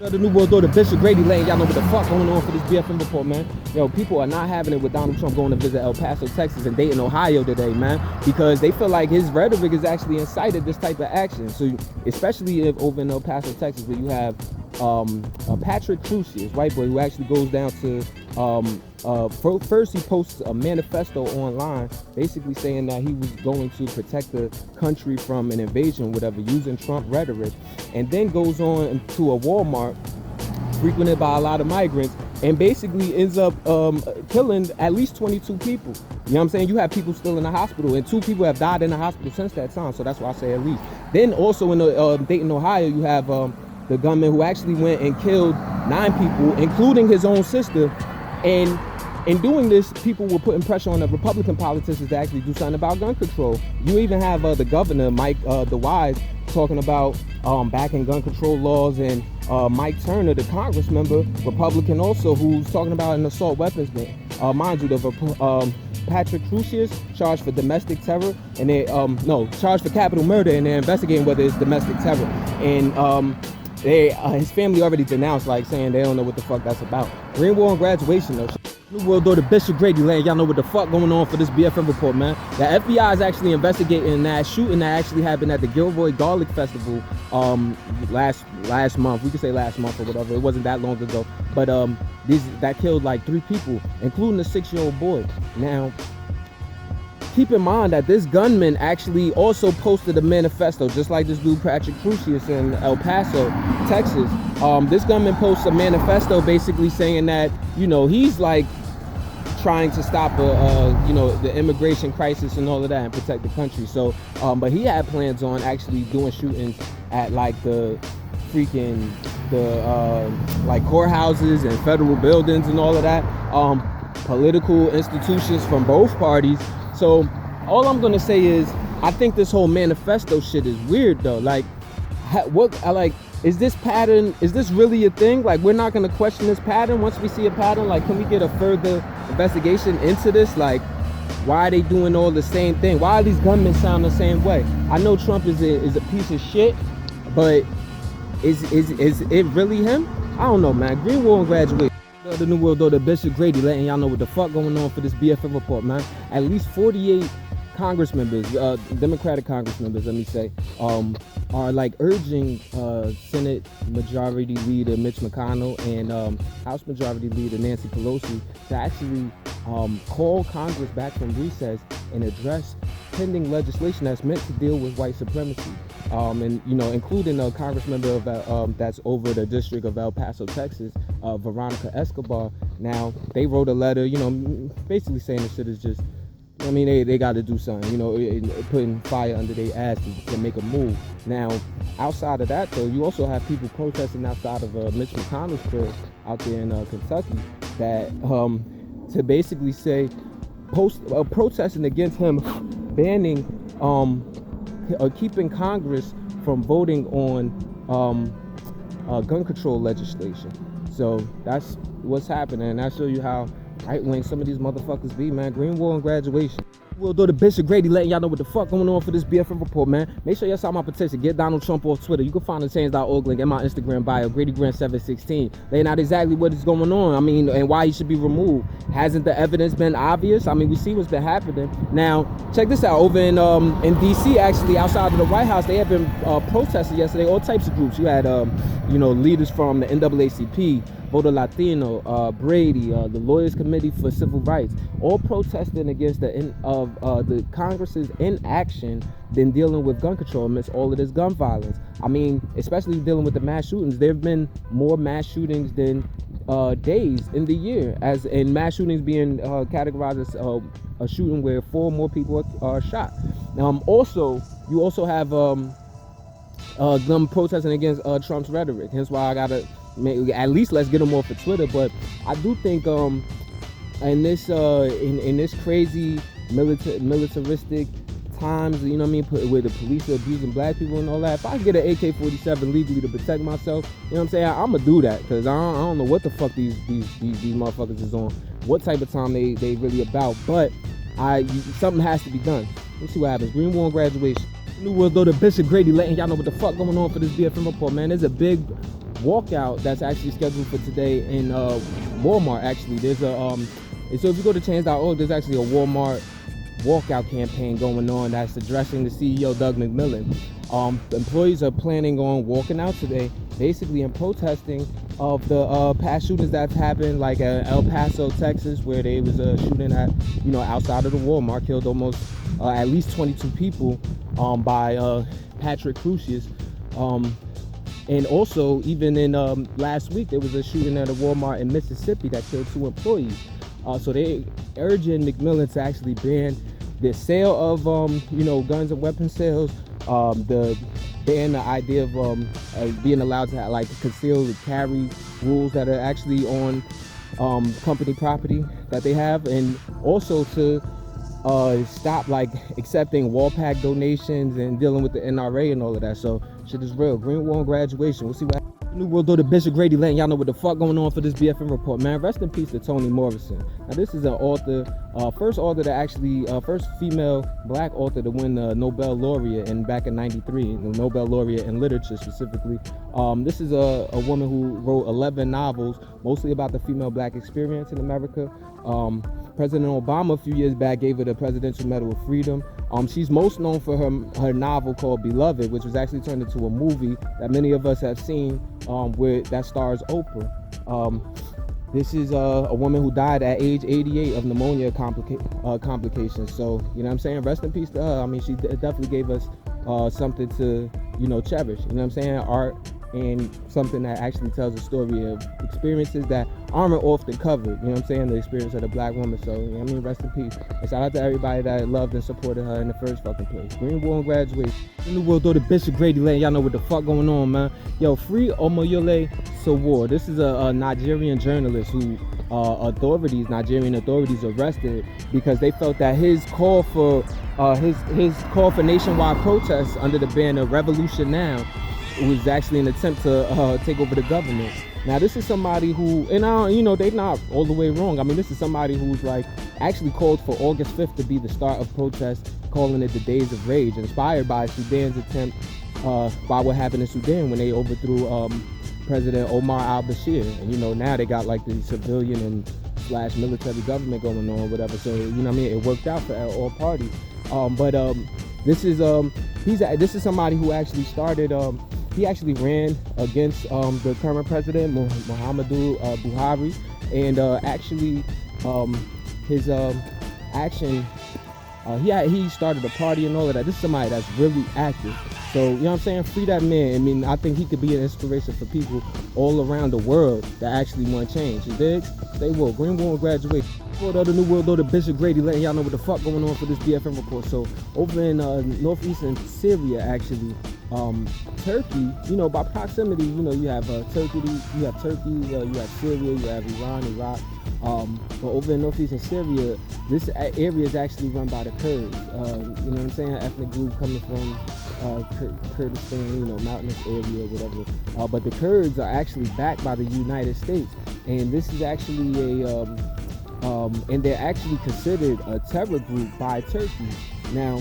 The New World Order, Bishop Grady letting y'all know what the fuck going on for this BFN Report, man. Yo, people are not having it with Donald Trump going to visit El Paso, Texas and Dayton, Ohio today, man, because they feel like his rhetoric has actually incited this type of action. So, especially if over in El Paso, Texas, where you have Patrick Crucius, white boy, who actually goes down to first he posts a manifesto online basically saying that he was going to protect the country from an invasion, whatever, using Trump rhetoric, and then goes on to a Walmart frequented by a lot of migrants and basically ends up killing at least 22 people. You know what I'm saying? You have people still in the hospital, and 2 people have died in the hospital since that time, so that's why I say at least. Then also in the Dayton, Ohio, you have the gunman who actually went and killed 9 people, including his own sister. And in doing this, people were putting pressure on the Republican politicians to actually do something about gun control. You even have the governor, Mike DeWise, talking about backing gun control laws, and Mike Turner, the Congress member, Republican also, who's talking about an assault weapons ban. Mind you, the Patrick Crucius charged for domestic terror, and they charged for capital murder, and they're investigating whether it's domestic terror. And his family already denounced, like saying they don't know what the fuck that's about. Green War and Graduation though. New World Order, Bishop Grady letting y'all know what the fuck going on for this BFN Report, man. The FBI is actually investigating that shooting that actually happened at the Gilroy Garlic Festival last month. We could say last month or whatever. It wasn't that long ago, but that killed like 3 people, including a 6-year-old boy. Now, keep in mind that this gunman actually also posted a manifesto, just like this dude Patrick Crucius in El Paso, Texas. This gunman posts a manifesto basically saying that, you know, he's like trying to stop the immigration crisis and all of that and protect the country. So, but he had plans on actually doing shootings at like the like courthouses and federal buildings and all of that, political institutions from both parties. So all I'm gonna say is, I think this whole manifesto shit is weird though. Like, is this pattern, is this really a thing? Like, we're not gonna question this pattern once we see a pattern? Like, can we get a further investigation into this? Like, why are they doing all the same thing? Why are these gunmen sound the same way? I know Trump is a piece of shit, but is it really him? I don't know, man. Green War and Graduation. The New World Order, Bishop Grady letting y'all know what the fuck going on for this BFN Report, man. At least 48 Congress members, Democratic Congress members, let me say, are like urging Senate Majority Leader Mitch McConnell and House Majority Leader Nancy Pelosi to actually call Congress back from recess and address pending legislation that's meant to deal with white supremacy. And, you know, including a Congress member of, that's over the district of El Paso, Texas, Veronica Escobar. Now, they wrote a letter, you know, basically saying this shit is just, I mean, they got to do something, you know, putting fire under their ass to make a move. Now, outside of that, though, you also have people protesting outside of Mitch McConnell's crib out there in Kentucky that, to basically say, protesting against him banning, keeping Congress from voting on gun control legislation. So that's what's happening, and I show you how right-wing some of these motherfuckers be, man. Green War and Graduation. We'll do the Bishop Grady letting y'all know what the fuck going on for this BFN Report, man. Make sure y'all sign my petition. Get Donald Trump off Twitter. You can find the change.org link in my Instagram bio, GradyGrant716. Laying out exactly what is going on. I mean, and why he should be removed. Hasn't the evidence been obvious? I mean, we see what's been happening. Now, check this out. Over in D.C., actually, outside of the White House, they have been protesting yesterday. All types of groups. You had, leaders from the NAACP, Voter Latino, Brady, the Lawyers Committee for Civil Rights, all protesting against the Congress's inaction in dealing with gun control amidst all of this gun violence. I mean, especially dealing with the mass shootings. There have been more mass shootings than days in the year, and mass shootings being categorized as a shooting where 4 more people are shot. Also, you also have them protesting against Trump's rhetoric. Hence why I gotta at least let's get them off of Twitter. But I do think in this crazy militaristic times, you know what I mean, where the police are abusing black people and all that, if I can get an AK-47 legally to protect myself, you know what I'm saying, I'm gonna do that, because I don't know what the fuck these motherfuckers is on, what type of time they really about, but something has to be done. Let's see what happens. Green War and Graduation. New World Order, Bishop Grady letting y'all know what the fuck going on for this BFN Report, man. There's a big walkout that's actually scheduled for today in Walmart. Actually, there's a and so if you go to change.org, there's actually a Walmart walkout campaign going on that's addressing the CEO Doug McMillon. Employees are planning on walking out today, basically in protesting of the past shootings that's happened, like at El Paso, Texas, where there was a shooting at, outside of the Walmart, killed almost at least 22 people by Patrick Crucius. And also, even in last week, there was a shooting at a Walmart in Mississippi that killed 2 employees. So they urging McMillon to actually ban the sale of guns and weapon sales, the ban the idea of being allowed to have, like, concealed carry rules that are actually on company property that they have, and also to stop accepting wall pack donations and dealing with the NRA and all of that. So shit is real. Green Wall graduation. We'll see what happens. New World Order Bishop Grady Lane. Y'all know what the fuck going on for this BFN report, man. Rest in peace to Toni Morrison. Now, this is an author, first author to actually, first female black author to win the Nobel laureate back in '93, the Nobel laureate in literature specifically. This is a woman who wrote 11 novels, mostly about the female black experience in America. President Obama a few years back gave her the Presidential Medal of Freedom. She's most known for her novel called Beloved, which was actually turned into a movie that many of us have seen, where that stars Oprah. This is a woman who died at age 88 of pneumonia complications. So, you know what I'm saying? Rest in peace to her. I mean, she definitely gave us something to, cherish. You know what I'm saying? Art, and something that actually tells a story of experiences that aren't often covered. You know what I'm saying? The experience of the black woman. So, rest in peace. And shout out to everybody that loved and supported her in the first fucking place. Green Wall graduation. New World Order Bishop Grady Lane. Y'all know what the fuck going on, man. Yo, free Omoyole Sowore. This is a Nigerian journalist who Nigerian authorities arrested because they felt that his call for nationwide protests under the banner Revolution Now was actually an attempt to take over the government. Now, this is somebody who, and they're not all the way wrong. I mean, this is somebody who's actually called for August 5th to be the start of protests, calling it the Days of Rage, inspired by Sudan's attempt, by what happened in Sudan when they overthrew President Omar al-Bashir. And now they got the civilian and / military government going on, whatever. So it worked out for all parties. This is somebody who actually started. He actually ran against the current president, Muhammadu Buhari, and his action. He started a party and all of that. This is somebody that's really active. So, you know what I'm saying? Free that man. I mean, I think he could be an inspiration for people all around the world that actually want change. You dig? Stay woke. Green Wall graduate. For the New World Order Bishop Grady Lane. Y'all know what the fuck going on for this BFN report. So, over in northeastern Syria, actually, Turkey, by proximity, you have Turkey, you have Syria, you have Iran, Iraq. But over in northeastern Syria, this area is actually run by the Kurds. You know what I'm saying? Ethnic group coming from Kurdistan, mountainous area, whatever. But the Kurds are actually backed by the United States, and this is actually and they're actually considered a terror group by Turkey. Now,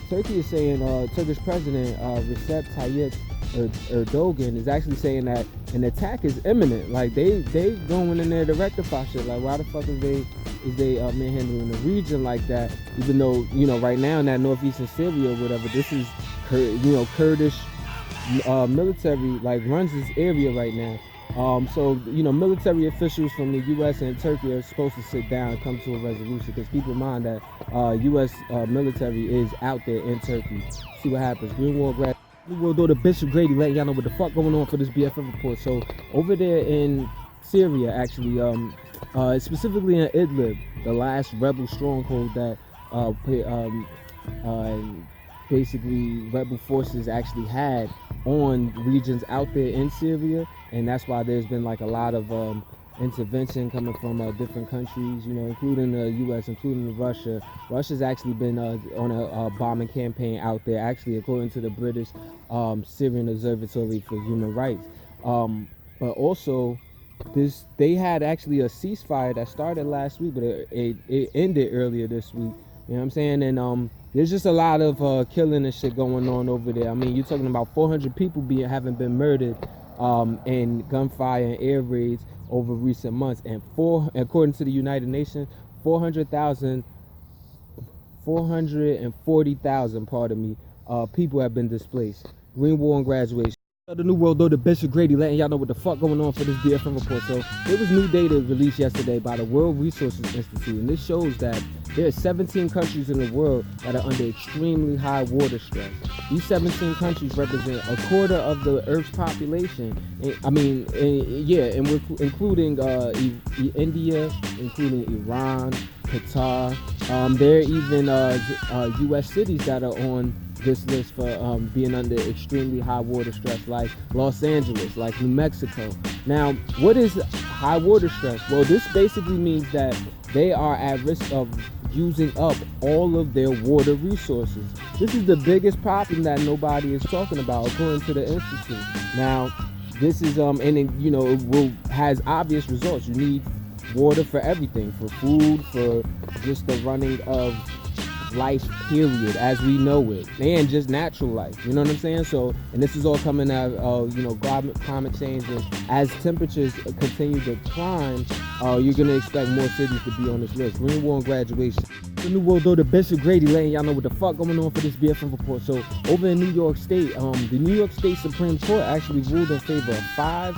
Turkey is saying Turkish President Recep Tayyip Erdogan is actually saying that an attack is imminent. They going in there to rectify shit. Why the fuck is they manhandling the region like that? Even though right now in that northeastern Syria or whatever, this is Kurdish military runs this area right now. So military officials from the U.S. and Turkey are supposed to sit down and come to a resolution, because keep in mind that U.S. Military is out there in Turkey. See what happens. Green Wall grad. New World Order Bishop Grady Lane. Y'all know what the fuck going on for this BFN report. So over there in Syria, actually, specifically in Idlib, the last rebel stronghold that basically rebel forces actually had on regions out there in Syria, and that's why there's been a lot of intervention coming from different countries, including the U.S., including Russia. Russia's actually been on a bombing campaign out there, actually, according to the British Syrian Observatory for Human Rights. But also, they had actually a ceasefire that started last week, but it ended earlier this week. You know what I'm saying? And there's just a lot of killing and shit going on over there. I mean, you're talking about 400 people having been murdered and gunfire and air raids over recent months. And according to the United Nations, 440,000, pardon me, people have been displaced. Green War and Graduation. The New World Order, Bishop Grady, letting y'all know what the fuck going on for this BFN report. So there was new data released yesterday by the World Resources Institute, and this shows that there are 17 countries in the world that are under extremely high water stress. These 17 countries represent a quarter of the Earth's population. Including India, including Iran, Qatar. There are even U.S. cities that are on this list for being under extremely high water stress, like Los Angeles, like New Mexico. Now, what is high water stress? Well, this basically means that they are at risk of using up all of their water resources. This is the biggest problem that nobody is talking about, according to the institute. Now, this is has obvious results. You need water for everything, for food, for just the running of life, period, as we know it, and just natural life. You know what I'm saying? So, and this is all coming out of climate change, and as temperatures continue to climb, you're gonna expect more cities to be on this list. Green War and Graduation. The New World Order, Bishop Grady, letting y'all know what the fuck going on for this BFN report. So, over in New York State, the New York State Supreme Court actually ruled in favor of 5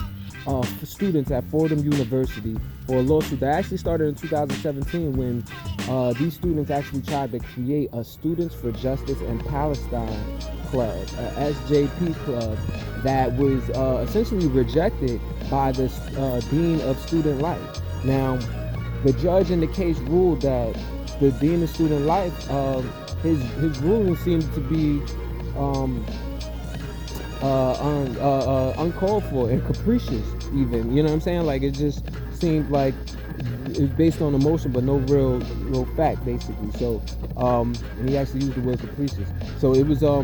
students at Fordham University for a lawsuit that actually started in 2017 when these students actually tried to create a Students for Justice and Palestine club, a SJP club, that was essentially rejected by the Dean of Student Life. Now, the judge in the case ruled that the Dean of Student Life, his ruling seemed to be uncalled for and capricious, even. You know what I'm saying? Like, it just seemed like it was based on emotion but no real fact, basically. So and he actually used the word capricious. So it was a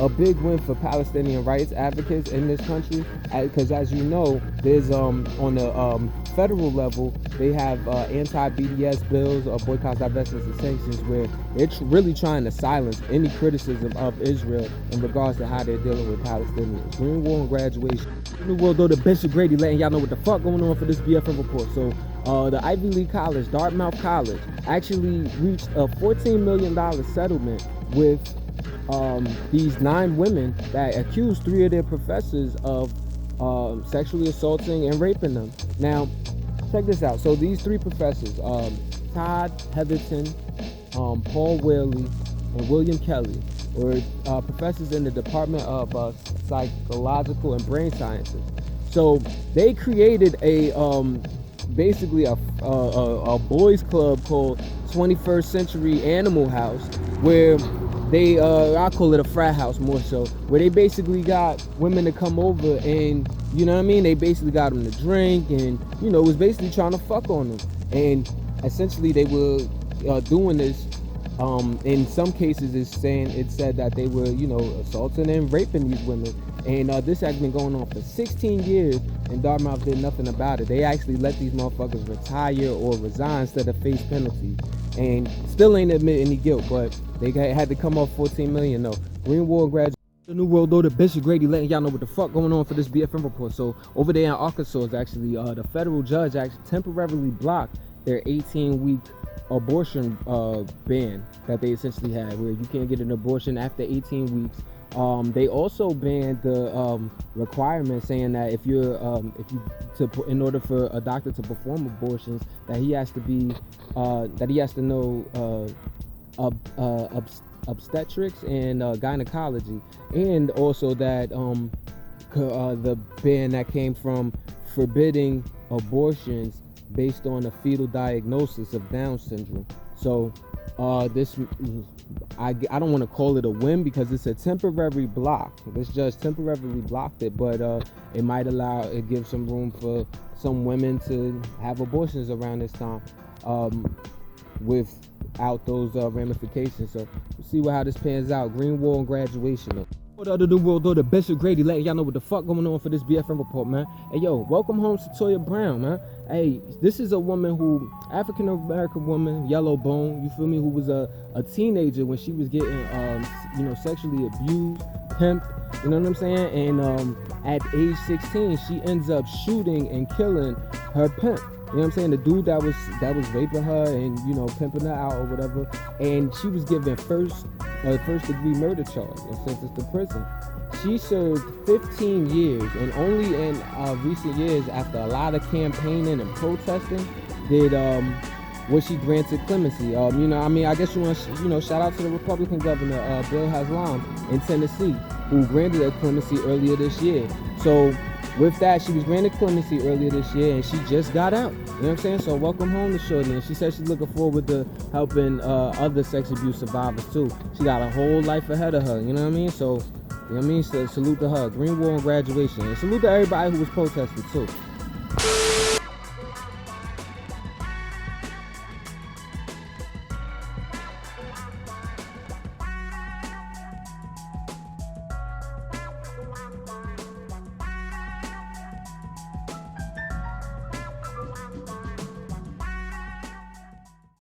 big win for Palestinian rights advocates in this country, because as you know, there's on the federal level, they have anti-BDS bills, or boycotts, divestments, and sanctions, where they're really trying to silence any criticism of Israel in regards to how they're dealing with Palestinians. Green War and Graduation. The New World Order, Bishop Grady, letting y'all know what the fuck going on for this BFN report. So the Ivy League college, Dartmouth College, actually reached a $14 million settlement with these 9 women that accused 3 of their professors of sexually assaulting and raping them. Now, check this out. So these 3 professors, Todd Heatherton, Paul Whaley, and William Kelly, were professors in the Department of Psychological and Brain Sciences. So they created basically a boys club called 21st Century Animal House, where they I call it a frat house more so, where they basically got women to come over, and you know what I mean, they basically got them to drink, and was basically trying to fuck on them. And essentially they were doing this, in some cases it said that they were assaulting and raping these women. And this has been going on for 16 years, and Dartmouth did nothing about it. They actually let these motherfuckers retire or resign instead of face penalties, and still ain't admit any guilt, but they had to come off $14 million though. Green War Graduation. The New World Order, Bishop Grady, letting y'all know what the fuck going on for this BFN report. So over there in Arkansas, actually, the federal judge actually temporarily blocked their 18-week abortion ban that they essentially had, where you can't get an abortion after 18 weeks. They also banned the requirement saying that in order for a doctor to perform abortions, that he has to know obstetrics and gynecology, and also that the ban that came from forbidding abortions based on a fetal diagnosis of Down syndrome. So this, I don't want to call it a win, because it's a temporary block. This judge temporarily blocked it, but it might give some room for some women to have abortions around this time, without those ramifications. So we'll see how this pans out. Green War and Graduation. The New World Order, Bishop Grady, letting y'all know what the fuck going on for this BFN report, man. Hey, yo, welcome home to Toya Brown, man. Hey, this is a woman who, African-American woman, yellow bone, you feel me, who was a teenager when she was getting, sexually abused pimp, you know what I'm saying? And at age 16, she ends up shooting and killing her pimp. You know what I'm saying? The dude that was raping her and, you know, pimping her out or whatever. And she was given first degree murder charge and sentenced to prison. She served 15 years, and only in recent years, after a lot of campaigning and protesting, was she granted clemency. You know, I mean, I guess you want to, you know, shout out to the Republican governor, Bill Haslam in Tennessee, who granted her clemency earlier this year. So with that, she was granted clemency earlier this year, and she just got out. You know what I'm saying? So welcome home to Shorty. And she said she's looking forward to helping other sex abuse survivors too. She got a whole life ahead of her. You know what I mean? So, you know what I mean? So salute to her. Green Wall and graduation. And salute to everybody who was protesting too.